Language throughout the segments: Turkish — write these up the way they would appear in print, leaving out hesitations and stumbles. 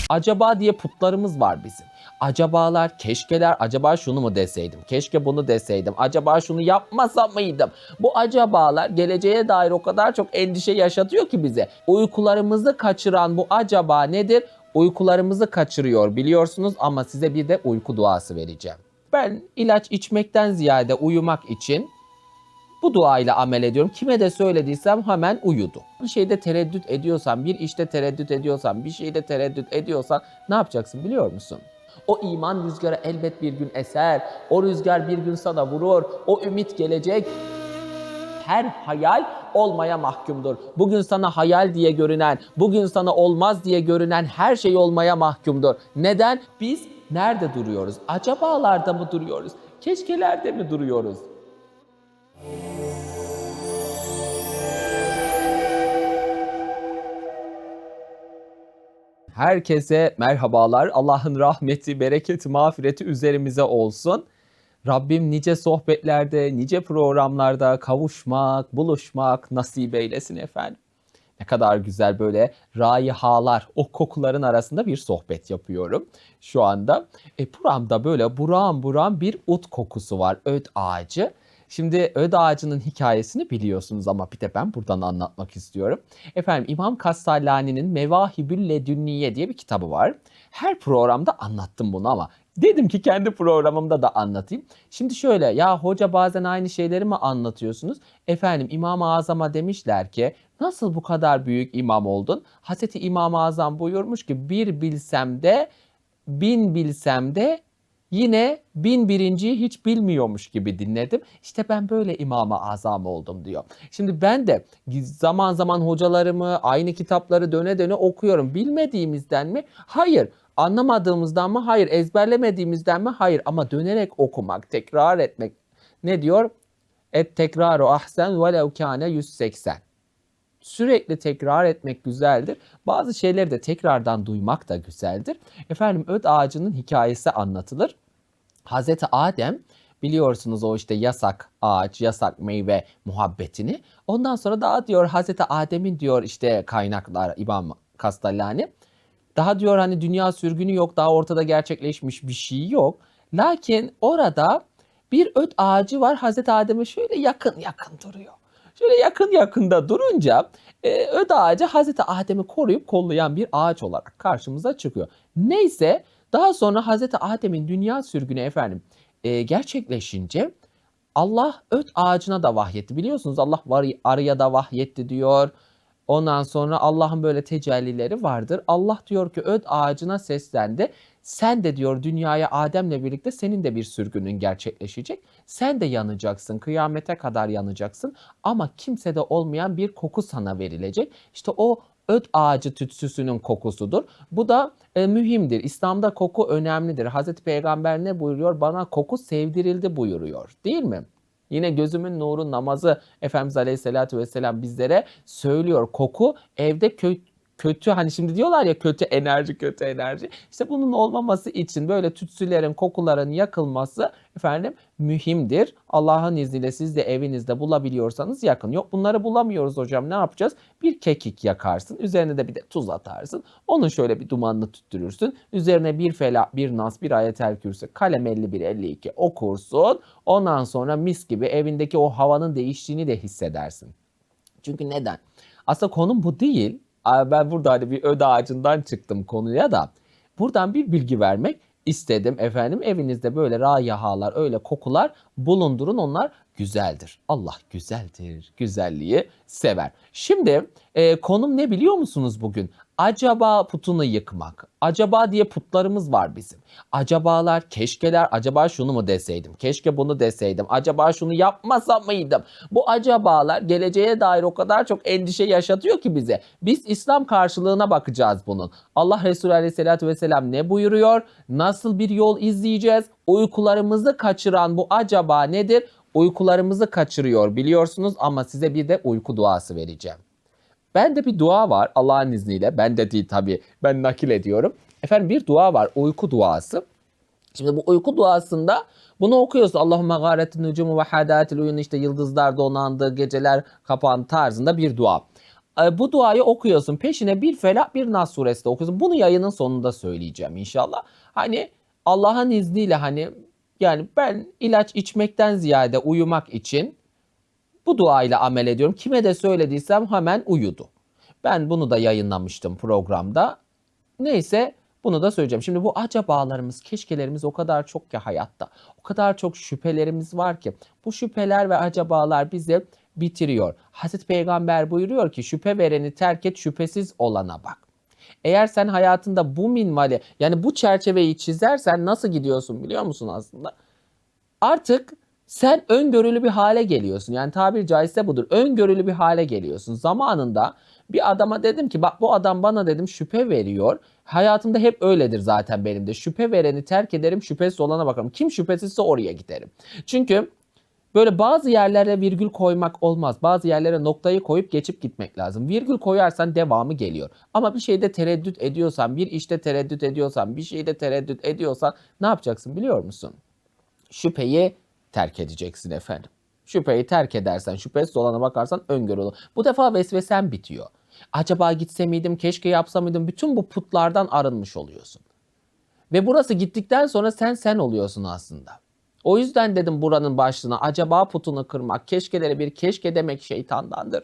Acaba diye putlarımız var bizim. Acabalar, keşkeler, acaba şunu mu deseydim, keşke bunu deseydim, acaba şunu yapmasa mıydım? Bu acabalar geleceğe dair o kadar çok endişe yaşatıyor ki bize. Uykularımızı kaçıran bu acaba nedir? Uykularımızı kaçırıyor biliyorsunuz ama size bir de uyku duası vereceğim. Ben ilaç içmekten ziyade uyumak için bu duayla amel ediyorum. Kime de söylediysem hemen uyudu. Bir şeyde tereddüt ediyorsan, bir işte tereddüt ediyorsan, bir şeyde tereddüt ediyorsan ne yapacaksın biliyor musun? O iman rüzgarı elbet bir gün eser. O rüzgar bir gün sana vurur. O ümit gelecek. Her hayal olmaya mahkumdur. Bugün sana hayal diye görünen, bugün sana olmaz diye görünen her şey olmaya mahkumdur. Neden? Biz nerede duruyoruz? Acabalarda mı duruyoruz? Keşkelerde mi duruyoruz? Herkese merhabalar. Allah'ın rahmeti, bereketi, mağfireti üzerimize olsun. Rabbim nice sohbetlerde, nice programlarda kavuşmak, buluşmak nasip eylesin efendim. Ne kadar güzel böyle raihalar, o kokuların arasında bir sohbet yapıyorum şu anda. Buramda böyle buram buram bir ut kokusu var, öd ağacı. Şimdi öd ağacının hikayesini biliyorsunuz ama bir de ben buradan anlatmak istiyorum. Efendim İmam Kastallani'nin Mevahibül Ledünniye diye bir kitabı var. Her programda anlattım bunu ama dedim ki kendi programımda da anlatayım. Şimdi şöyle, ya hoca bazen aynı şeyleri mi anlatıyorsunuz? Efendim İmam-ı Azam'a demişler ki nasıl bu kadar büyük imam oldun? Hazreti İmam-ı Azam buyurmuş ki bir bilsem de bin bilsem de yine bin birinciyi hiç bilmiyormuş gibi dinledim. İşte ben böyle İmam-ı Azam oldum diyor. Şimdi ben de zaman zaman hocalarımı, aynı kitapları döne döne okuyorum. Bilmediğimizden mi? Hayır. Anlamadığımızdan mı? Hayır. Ezberlemediğimizden mi? Hayır. Ama dönerek okumak, tekrar etmek. Ne diyor? Et tekraru ahsen velev kâne 180. Sürekli tekrar etmek güzeldir. Bazı şeyleri de tekrardan duymak da güzeldir. Efendim öd ağacının hikayesi anlatılır. Hazreti Adem biliyorsunuz o işte yasak ağaç, yasak meyve muhabbetini. Ondan sonra daha diyor Hazreti Adem'in diyor işte kaynaklar İmam Kastallani. Daha diyor hani dünya sürgünü yok, daha ortada gerçekleşmiş bir şey yok. Lakin orada bir öd ağacı var, Hazreti Adem'e şöyle yakın yakın duruyor. Şöyle yakın yakında durunca öd ağacı Hazreti Adem'i koruyup kollayan bir ağaç olarak karşımıza çıkıyor. Neyse daha sonra Hazreti Adem'in dünya sürgünü efendim gerçekleşince Allah öd ağacına da vahyetti. Biliyorsunuz Allah var arıya da vahyetti diyor. Ondan sonra Allah'ın böyle tecellileri vardır. Allah diyor ki öd ağacına seslendi. Sen de diyor dünyaya Adem'le birlikte senin de bir sürgünün gerçekleşecek. Sen de yanacaksın, kıyamete kadar yanacaksın ama kimsede olmayan bir koku sana verilecek. İşte o öd ağacı tütsüsünün kokusudur. Bu da mühimdir. İslam'da koku önemlidir. Hazreti Peygamber ne buyuruyor? Bana koku sevdirildi buyuruyor. Değil mi? Yine gözümün nuru namazı Efendimiz Aleyhisselatü Vesselam bizlere söylüyor. Koku evde kötü hani şimdi diyorlar ya kötü enerji kötü enerji. İşte bunun olmaması için böyle tütsülerin kokuların yakılması efendim mühimdir. Allah'ın izniyle siz de evinizde bulabiliyorsanız yakın. Yok bunları bulamıyoruz hocam ne yapacağız? Bir kekik yakarsın. Üzerine de bir de tuz atarsın. Onun şöyle bir dumanını tüttürürsün. Üzerine bir Felak, bir Nas, bir Ayetel Kürsü, kalem 51, 52 okursun. Ondan sonra mis gibi evindeki o havanın değiştiğini de hissedersin. Çünkü neden? Aslında konum bu değil. Ben burada hani bir öd ağacından çıktım konuya da. Buradan bir bilgi vermek istedim efendim. Evinizde böyle raihalar, öyle kokular bulundurun. Onlar güzeldir. Allah güzeldir. Güzelliği sever. Şimdi konum ne biliyor musunuz bugün? Acaba putunu yıkmak. Acaba diye putlarımız var bizim. Acabalar, keşkeler, acaba şunu mu deseydim, keşke bunu deseydim, acaba şunu yapmasa mıydım? Bu acabalar geleceğe dair o kadar çok endişe yaşatıyor ki bize. Biz İslam karşılığına bakacağız bunun. Allah Resulü Aleyhisselatü Vesselam ne buyuruyor? Nasıl bir yol izleyeceğiz? Uykularımızı kaçıran bu acaba nedir? Uykularımızı kaçırıyor biliyorsunuz ama size bir de uyku duası vereceğim. Bende bir dua var Allah'ın izniyle. Ben de değil tabii. Ben nakil ediyorum. Efendim bir dua var. Uyku duası. Şimdi bu uyku duasında bunu okuyorsun. Allahümme gâretin nücumu ve hadâtil uyun işte yıldızlar donandı, geceler kapandı tarzında bir dua. Bu duayı okuyorsun. Peşine bir Felak bir Nas suresi de okuyorsun. Bunu yayının sonunda söyleyeceğim inşallah. Hani Allah'ın izniyle hani yani ben ilaç içmekten ziyade uyumak için bu duayla amel ediyorum. Kime de söylediysem hemen uyudu. Ben bunu da yayınlamıştım programda. Neyse bunu da söyleyeceğim. Şimdi bu acabalarımız, keşkelerimiz o kadar çok ki hayatta. O kadar çok şüphelerimiz var ki. Bu şüpheler ve acabalar bizi bitiriyor. Hazreti Peygamber buyuruyor ki şüphe vereni terk et, şüphesiz olana bak. Eğer sen hayatında bu minvali yani bu çerçeveyi çizersen nasıl gidiyorsun biliyor musun aslında? Artık sen öngörülü bir hale geliyorsun. Yani tabiri caizse budur. Öngörülü bir hale geliyorsun. Zamanında bir adama dedim ki bak bu adam bana dedim şüphe veriyor. Hayatımda hep öyledir zaten benim de. Şüphe vereni terk ederim, şüphesiz olana bakarım. Kim şüphesizse oraya giderim. Çünkü böyle bazı yerlere virgül koymak olmaz. Bazı yerlere noktayı koyup geçip gitmek lazım. Virgül koyarsan devamı geliyor. Ama bir şeyde tereddüt ediyorsan, bir işte tereddüt ediyorsan, bir şeyde tereddüt ediyorsan ne yapacaksın biliyor musun? Şüpheyi terk edeceksin efendim. Şüpheyi terk edersen, şüphesiz olana bakarsan öngörü olur. Bu defa vesvesen bitiyor. Acaba gitse miydim, keşke yapsa mıydım? Bütün bu putlardan arınmış oluyorsun. Ve burası gittikten sonra sen oluyorsun aslında. O yüzden dedim buranın başlığına acaba putunu kırmak, keşkelere bir keşke demek şeytandandır.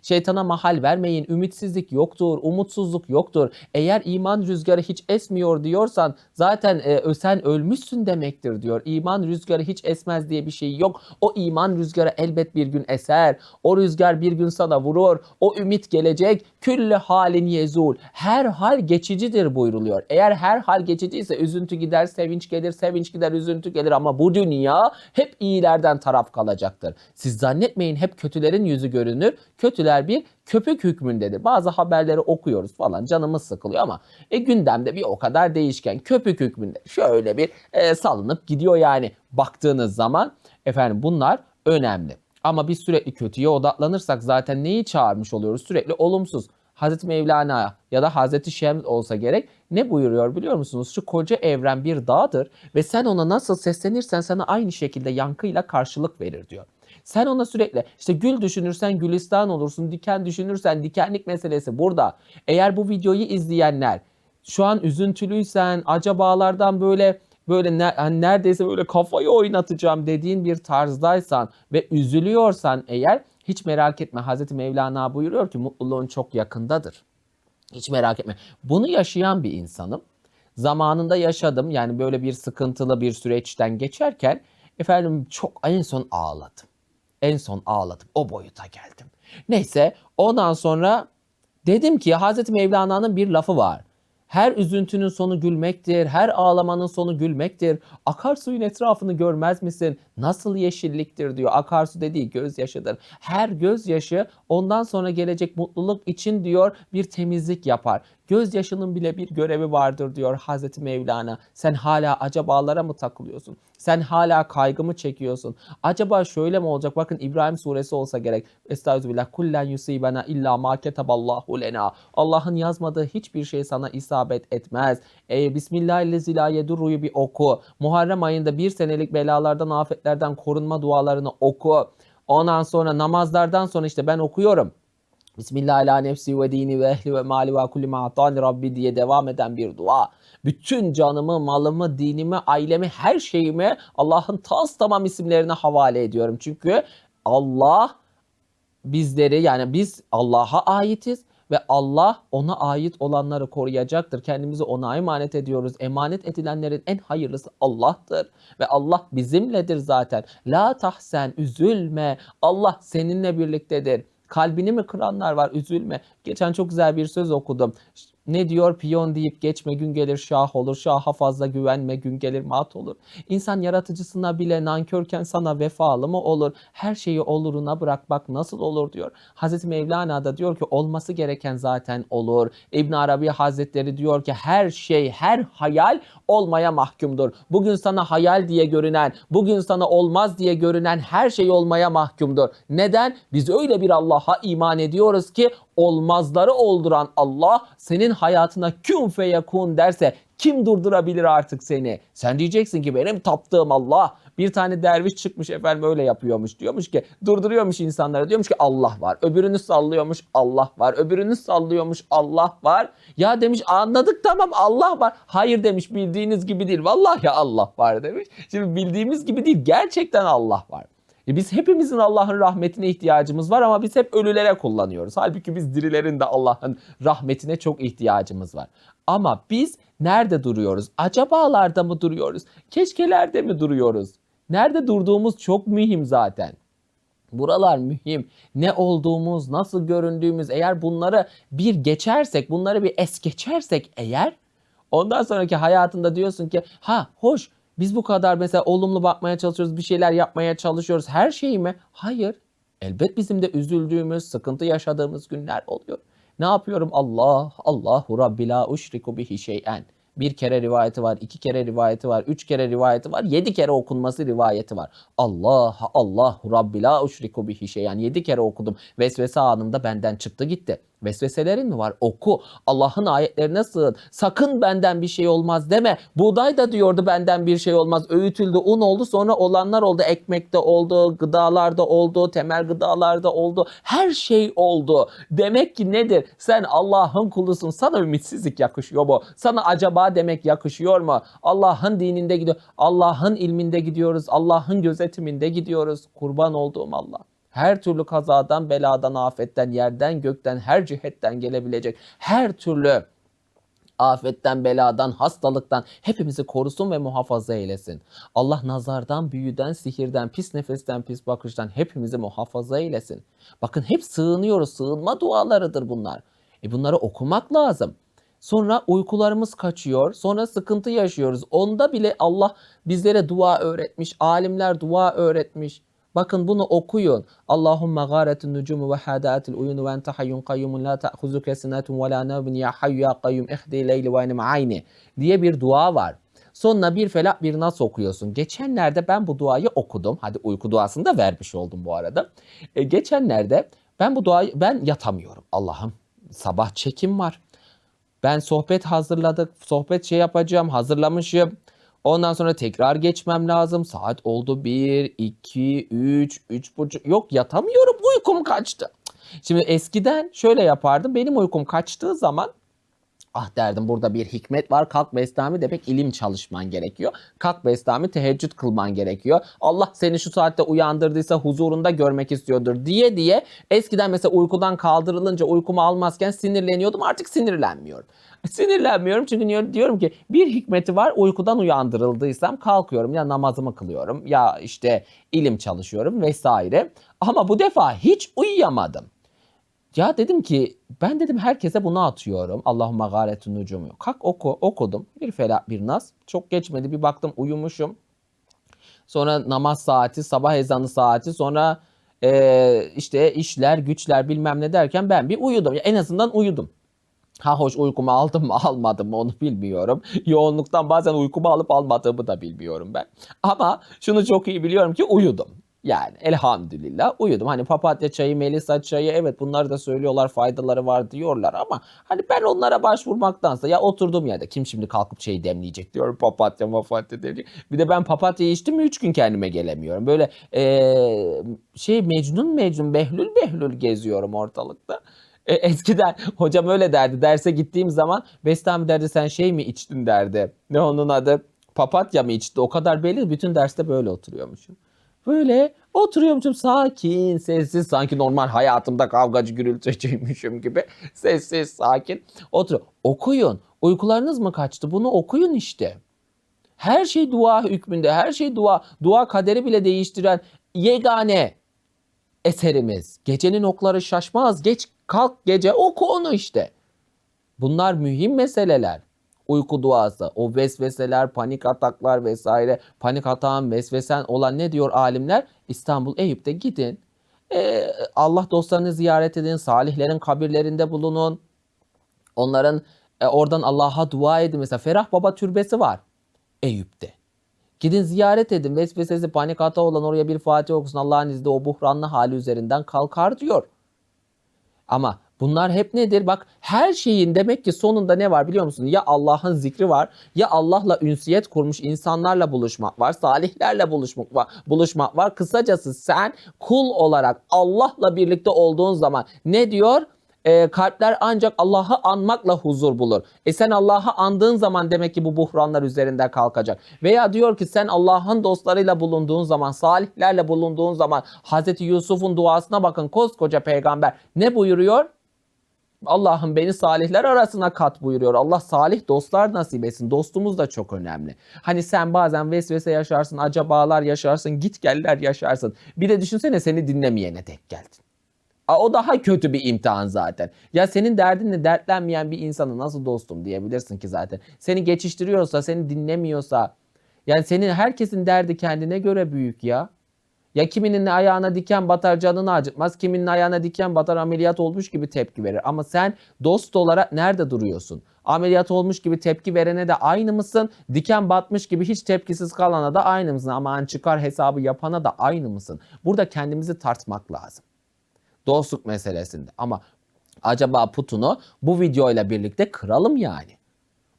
Şeytana mahal vermeyin. Ümitsizlik yoktur, umutsuzluk yoktur. Eğer iman rüzgarı hiç esmiyor diyorsan zaten sen ölmüşsün demektir diyor. İman rüzgarı hiç esmez diye bir şey yok. O iman rüzgarı elbet bir gün eser. O rüzgar bir gün sana vurur. O ümit gelecek. Külle halin yezul. Her hal geçicidir buyruluyor. Eğer her hal geçiciyse üzüntü gider, sevinç gelir, sevinç gider, üzüntü gelir ama bu dünya hep iyilerden taraf kalacaktır. Siz zannetmeyin hep kötülerin yüzü görünür. Kötüler bir köpük hükmündedir. Bazı haberleri okuyoruz falan canımız sıkılıyor ama gündemde bir o kadar değişken köpük hükmünde şöyle bir salınıp gidiyor yani baktığınız zaman efendim bunlar önemli. Ama biz sürekli kötüye odaklanırsak zaten neyi çağırmış oluyoruz? Sürekli olumsuz. Hazreti Mevlana ya da Hazreti Şems olsa gerek ne buyuruyor biliyor musunuz? Şu koca evren bir dağdır ve sen ona nasıl seslenirsen sana aynı şekilde yankıyla karşılık verir diyor. Sen ona sürekli işte gül düşünürsen gülistan olursun, diken düşünürsen dikenlik meselesi burada. Eğer bu videoyu izleyenler şu an üzüntülüysen, acabalardan böyle hani neredeyse böyle kafayı oynatacağım dediğin bir tarzdaysan ve üzülüyorsan eğer hiç merak etme. Hazreti Mevlana buyuruyor ki mutluluğun çok yakındadır. Hiç merak etme. Bunu yaşayan bir insanım. Zamanında yaşadım. Yani böyle bir sıkıntılı bir süreçten geçerken efendim çok en son ağladım. En son ağladım. O boyuta geldim. Neyse ondan sonra dedim ki Hazreti Mevlana'nın bir lafı var. Her üzüntünün sonu gülmektir, her ağlamanın sonu gülmektir. Akarsuyun etrafını görmez misin? Nasıl yeşilliktir diyor. Akarsu dediği gözyaşıdır. Her gözyaşı ondan sonra gelecek mutluluk için diyor bir temizlik yapar. Gözyaşının bile bir görevi vardır diyor Hazreti Mevlana. Sen hala acabalara mı takılıyorsun? Sen hala kaygı mı çekiyorsun? Acaba şöyle mi olacak? Bakın İbrahim suresi olsa gerek. Estağfirullah. Kullen yusibena illa ma ketaballahu lena. Allah'ın yazmadığı hiçbir şey sana isabet etmez. Bismillahirrahmanirrahim bir oku. Muharrem ayında bir senelik belalardan, afetlerden korunma dualarını oku. Ondan sonra namazlardan sonra işte ben okuyorum. Bismillah ala nefsi ve dini ve ehli ve mali ve kulli ma'atani Rabbi diye devam eden bir dua. Bütün canımı, malımı, dinimi, ailemi, her şeyimi Allah'ın tamam isimlerine havale ediyorum. Çünkü Allah bizleri yani biz Allah'a aitiz ve Allah ona ait olanları koruyacaktır. Kendimizi ona emanet ediyoruz. Emanet edilenlerin en hayırlısı Allah'tır. Ve Allah bizimledir zaten. La tahsen, üzülme. Allah seninle birliktedir. Kalbini mi kıranlar var? Üzülme. Geçen çok güzel bir söz okudum. Ne diyor? Piyon deyip geçme gün gelir şah olur. Şaha fazla güvenme gün gelir mat olur. İnsan yaratıcısına bile nankörken sana vefalı mı olur? Her şeyi oluruna bırak bak nasıl olur diyor. Hazreti Mevlana da diyor ki olması gereken zaten olur. İbn Arabi Hazretleri diyor ki her şey, her hayal olmaya mahkumdur. Bugün sana hayal diye görünen, bugün sana olmaz diye görünen her şey olmaya mahkumdur. Neden? Biz öyle bir Allah'a iman ediyoruz ki olmazları olduran Allah senin hayatına kün feyekun derse kim durdurabilir artık seni? Sen diyeceksin ki benim taptığım Allah. Bir tane derviş çıkmış efendim öyle yapıyormuş. Diyormuş ki durduruyormuş insanlara. Diyormuş ki Allah var. Öbürünü sallıyormuş Allah var. Öbürünü sallıyormuş Allah var. Ya demiş anladık tamam Allah var. Hayır demiş bildiğiniz gibi değil. Vallahi Allah var demiş. Şimdi bildiğimiz gibi değil. Gerçekten Allah var. Biz hepimizin Allah'ın rahmetine ihtiyacımız var ama biz hep ölülere kullanıyoruz. Halbuki biz dirilerin de Allah'ın rahmetine çok ihtiyacımız var. Ama biz nerede duruyoruz? Acabalarda mı duruyoruz? Keşkelerde mi duruyoruz? Nerede durduğumuz çok mühim zaten. Buralar mühim. Ne olduğumuz, nasıl göründüğümüz eğer bunları bir geçersek, bunları bir es geçersek eğer ondan sonraki hayatında diyorsun ki ha hoş biz bu kadar mesela olumlu bakmaya çalışıyoruz, bir şeyler yapmaya çalışıyoruz. Her şey mi? Hayır. Elbet bizim de üzüldüğümüz, sıkıntı yaşadığımız günler oluyor. Ne yapıyorum? Allahu Rabbi la uşriku bihi şey'en. Bir kere rivayeti var, 2 kere rivayeti var, 3 kere rivayeti var, 7 kere okunması rivayeti var. Allahu Rabbi la uşriku bihi şey'en. 7 kere okudum. Vesvese anında benden çıktı gitti. Vesveselerin mi var? Oku. Allah'ın ayetlerine sığın. Sakın benden bir şey olmaz deme. Buğday da diyordu benden bir şey olmaz. Öğütüldü, un oldu, sonra olanlar oldu. Ekmekte oldu, gıdalarda oldu, temel gıdalarda oldu. Her şey oldu. Demek ki nedir? Sen Allah'ın kulusun. Sana ümitsizlik yakışıyor mu? Sana acaba demek yakışıyor mu? Allah'ın dininde gidiyor. Allah'ın ilminde gidiyoruz. Allah'ın gözetiminde gidiyoruz. Kurban olduğum Allah. Her türlü kazadan, beladan, afetten, yerden, gökten, her cihetten gelebilecek her türlü afetten, beladan, hastalıktan hepimizi korusun ve muhafaza eylesin. Allah nazardan, büyüden, sihirden, pis nefesten, pis bakıştan hepimizi muhafaza eylesin. Bakın hep sığınıyoruz. Sığınma dualarıdır bunlar. Bunları okumak lazım. Sonra uykularımız kaçıyor. Sonra sıkıntı yaşıyoruz. Onda bile Allah bizlere dua öğretmiş. Alimler dua öğretmiş. Bakın bunu okuyun. Allahümme gâretun nucumu ve hâdâetil uyunu ve ente hayyun kayyumun la ta'huzuke sinetun ve la nevmin ya hayyu ya kayyum ihdi leyli ve enim ayni diye bir dua var. Sonuna bir felak bir nas okuyorsun. Geçenlerde ben bu duayı okudum. Hadi uyku duasını da vermiş oldum bu arada. Geçenlerde ben bu duayı yatamıyorum. Allah'ım sabah çekim var. Ben sohbet hazırladık. Sohbet yapacağım. Hazırlamışım. Ondan sonra tekrar geçmem lazım. Saat oldu 1, 2, 3, 3.30. Yok yatamıyorum. Uykum kaçtı. Şimdi eskiden şöyle yapardım. Benim uykum kaçtığı zaman ah derdim burada bir hikmet var. Kalk Bestami demek ilim çalışman gerekiyor. Kalk Bestami teheccüd kılman gerekiyor. Allah seni şu saatte uyandırdıysa huzurunda görmek istiyordur diye eskiden mesela uykudan kaldırılınca uykumu almazken sinirleniyordum. Artık sinirlenmiyorum. Sinirlenmiyorum çünkü diyorum ki bir hikmeti var. Uykudan uyandırıldıysam kalkıyorum ya namazımı kılıyorum ya işte ilim çalışıyorum vesaire. Ama bu defa hiç uyuyamadım. Ya dedim ki ben dedim herkese bunu atıyorum. Allahümme gâretun nucumu. Kalk okudum. Bir felak bir nas. Çok geçmedi bir baktım uyumuşum. Sonra namaz saati, sabah ezanı saati, sonra işte işler, güçler bilmem ne derken ben bir uyudum. Ya en azından uyudum. Ha hoş uykumu aldım mı almadım mı onu bilmiyorum. Yoğunluktan bazen uykumu alıp almadığımı da bilmiyorum ben. Ama şunu çok iyi biliyorum ki uyudum. Yani elhamdülillah uyudum. Hani papatya çayı, melisa çayı evet bunları da söylüyorlar faydaları var diyorlar ama hani ben onlara başvurmaktansa ya oturduğum yerde kim şimdi kalkıp çayı demleyecek diyorum papatya demleyecek. Bir de ben papatya içtim mi 3 gün kendime gelemiyorum. Böyle Mecnun Behlül geziyorum ortalıkta. Eskiden hocam öyle derdi. Derse gittiğim zaman Bestami derdi sen şey mi içtin derdi. Ne onun adı? Papatya mı içti? O kadar belli. Bütün derste böyle oturuyormuşum. Böyle oturuyormuşum sakin, sessiz. Sanki normal hayatımda kavgacı gürültücüymüşüm gibi. Sessiz, sakin. Otur. Okuyun. Uykularınız mı kaçtı? Bunu okuyun işte. Her şey dua hükmünde. Her şey dua. Dua kaderi bile değiştiren yegane eserimiz. Gecenin okları şaşmaz. Geç kalk gece oku onu işte. Bunlar mühim meseleler. Uyku duası, o vesveseler, panik ataklar vesaire. Panik atağın, vesvesen olan ne diyor alimler? İstanbul, Eyüp'te gidin. Allah dostlarını ziyaret edin. Salihlerin kabirlerinde bulunun. Onların oradan Allah'a dua edin. Mesela Ferah Baba türbesi var Eyüp'te. Gidin ziyaret edin. Vesvesesi panik atağı olan oraya bir Fatiha okusun. Allah'ın izniyle o buhranlı hali üzerinden kalkar diyor. Ama Bunlar hep nedir? Bak her şeyin demek ki sonunda ne var biliyor musun? Ya Allah'ın zikri var, ya Allah'la ünsiyet kurmuş insanlarla buluşmak var, salihlerle buluşmak var. Kısacası sen kul olarak Allah'la birlikte olduğun zaman ne diyor? Kalpler ancak Allah'ı anmakla huzur bulur. Sen Allah'ı andığın zaman demek ki bu buhranlar üzerinde kalkacak. Veya diyor ki sen Allah'ın dostlarıyla bulunduğun zaman, salihlerle bulunduğun zaman, Hazreti Yusuf'un duasına bakın, koskoca peygamber ne buyuruyor? Allah'ım beni salihler arasına kat buyuruyor. Allah salih dostlar nasip etsin. Dostumuz da çok önemli. Hani sen bazen vesvese yaşarsın, acabalar yaşarsın, git geller yaşarsın. Bir de düşünsene seni dinlemeyene denk geldin. O daha kötü bir imtihan zaten. Ya senin derdinle dertlenmeyen bir insana nasıl dostum diyebilirsin ki zaten. Seni geçiştiriyorsa, seni dinlemiyorsa. Yani senin herkesin derdi kendine göre büyük ya. Ya kiminin ayağına diken batar canını acıtmaz. Kiminin ayağına diken batar ameliyat olmuş gibi tepki verir. Ama sen dost olarak nerede duruyorsun? Ameliyat olmuş gibi tepki verene de aynı mısın? Diken batmış gibi hiç tepkisiz kalana da aynı mısın? Aman çıkar hesabı yapana da aynı mısın? Burada kendimizi tartmak lazım. Dostluk meselesinde. Ama acaba putunu bu videoyla birlikte kıralım yani.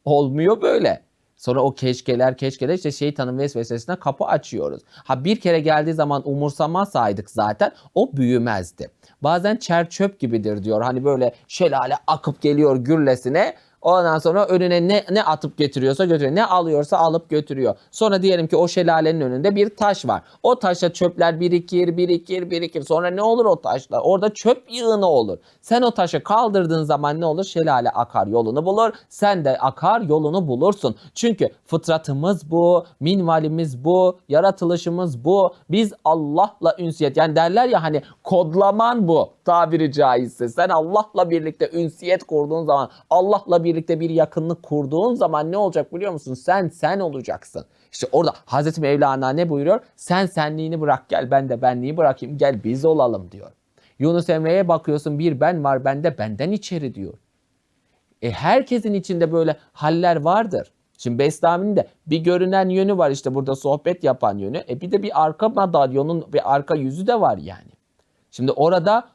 Olmuyor böyle. Sonra o keşkeler işte şeytanın vesvesesine kapı açıyoruz. Ha bir kere geldiği zaman umursamazsaydık zaten o büyümezdi. Bazen çer çöp gibidir diyor. Hani böyle şelale akıp geliyor gürlesine. Ondan sonra önüne ne atıp getiriyorsa götürüyor. Ne alıyorsa alıp götürüyor. Sonra diyelim ki o şelalenin önünde bir taş var. O taşa çöpler birikir. Sonra ne olur o taşlar? Orada çöp yığını olur. Sen o taşı kaldırdığın zaman ne olur? Şelale akar yolunu bulur. Sen de akar yolunu bulursun. Çünkü fıtratımız bu, minvalimiz bu, yaratılışımız bu. Biz Allah'la ünsiyet. Yani derler ya hani kodlaman bu tabiri caizse. Sen Allah'la birlikte ünsiyet kurduğun zaman, Allah'la birlikte bir yakınlık kurduğun zaman ne olacak biliyor musun? Sen olacaksın. İşte orada Hazreti Mevlana ne buyuruyor? Sen senliğini bırak gel, ben de benliği bırakayım, gel biz olalım diyor. Yunus Emre'ye bakıyorsun, bir ben var bende, benden içeri diyor. Herkesin içinde böyle haller vardır. Şimdi Bestami'nin de bir görünen yönü var, işte burada sohbet yapan yönü. Bir de bir arka madalyonun bir arka yüzü de var yani. Şimdi orada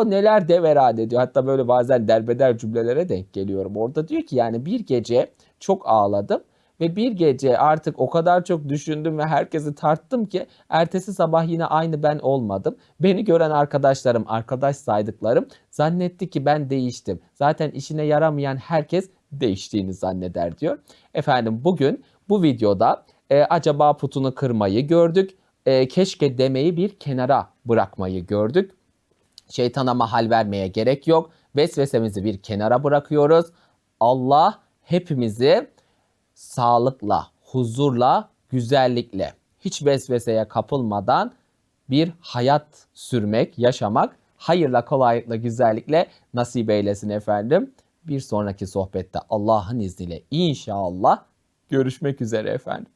neler deverade diyor. Hatta böyle bazen derbeder cümlelere denk geliyorum. Orada diyor ki yani bir gece çok ağladım ve bir gece artık o kadar çok düşündüm ve herkesi tarttım ki ertesi sabah yine aynı ben olmadım. Beni gören arkadaşlarım, arkadaş saydıklarım zannetti ki ben değiştim. Zaten işine yaramayan herkes değiştiğini zanneder diyor. Efendim bugün bu videoda acaba putunu kırmayı gördük. Keşke demeyi bir kenara bırakmayı gördük. Şeytana mahal vermeye gerek yok. Vesvesemizi bir kenara bırakıyoruz. Allah hepimizi sağlıkla, huzurla, güzellikle, hiç vesveseye kapılmadan bir hayat sürmek, yaşamak, hayırla, kolaylıkla, güzellikle nasip eylesin efendim. Bir sonraki sohbette Allah'ın izniyle inşallah görüşmek üzere efendim.